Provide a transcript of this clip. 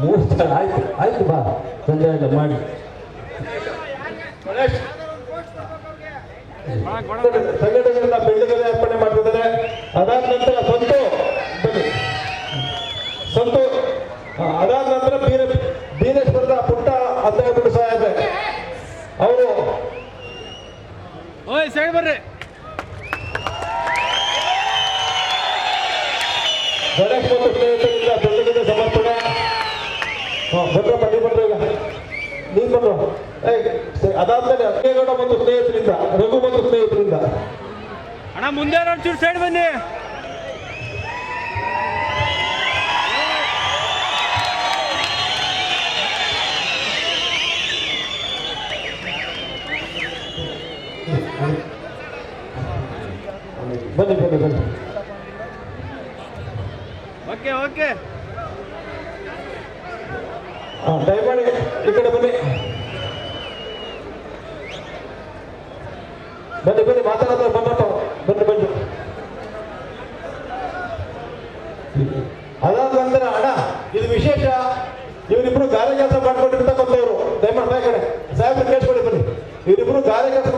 ಮೂರು ಜನ ಆಯ್ತು ಆಯ್ತು ಬಾ ತೊಂದರೆ ಇಲ್ಲ ಮಾಡಿ ಸಂಘಟನೆಗಳನ್ನ ಬೆಳ್ಳಿಗೆರೆ ಅರ್ಪಣೆ ಮಾಡ್ತಿದ್ದಾರೆ. ಅದಾದ ನಂತರ ಸಂತು ಅದಾದ ನಂತರ ಬೀರೇಶ್ವರದ ಪುಟ್ಟ ಅಂತ ಹೇಳ್ಬಿಟ್ಟು ಸಾಹೇಬ್ ಅವರು ಬರ್ರಿ ಗಣೇಶ್ ಮತ್ತು ಸ್ನೇಹಿತರಿಂದ ಬೆಳ್ಳಿಗೆರೆ ಸಮರ್ಪಣೆ. ಬಂದ್ರಪ್ಪ ನೀವು ಬಂದ್ರು ಈಗ ನೀವು ಬಂದ್ರು. ಅದಾದ್ಮೇಲೆ ಅಕ್ಕೇಗೌಡ ಮತ್ತು ಸ್ನೇಹಿತರಿಂದ ರಘು ಮತ್ತು ಸ್ನೇಹಿತರಿಂದ ಅಣ್ಣ ಮುಂದೆ ಒಂಚೂರು ಸೈಡ್ ಬನ್ನಿ. ಬನ್ನಿ ಬನ್ನಿ ಬನ್ನಿ. ಓಕೆ ಓಕೆ ದಯಮಾಡಿ ಈ ಕಡೆ ಬನ್ನಿ ಬನ್ನಿ ಬನ್ನಿ ಮಾತಾಡೋದ್ರ ಬಂದಪ್ಪ ಬನ್ನಿ ಬನ್ನಿ. ಅದಾದ ನಂತರ ಅಣ್ಣ ಇದು ವಿಶೇಷ, ಇವರಿಬ್ರು ಗಾರೆ ಕೆಲಸ ಮಾಡ್ಕೊಂಡಿರ್ತಕ್ಕಂಥವ್ರು. ದಯಮಾಡಿ ಕಡೆ ಸಾಹೇಬ್ರು ಕೇಳಿಸ್ಕೊಳ್ಳಿ ಬನ್ನಿ. ಇವರಿಬ್ರು ಗಾರೆ ಕೆಲಸ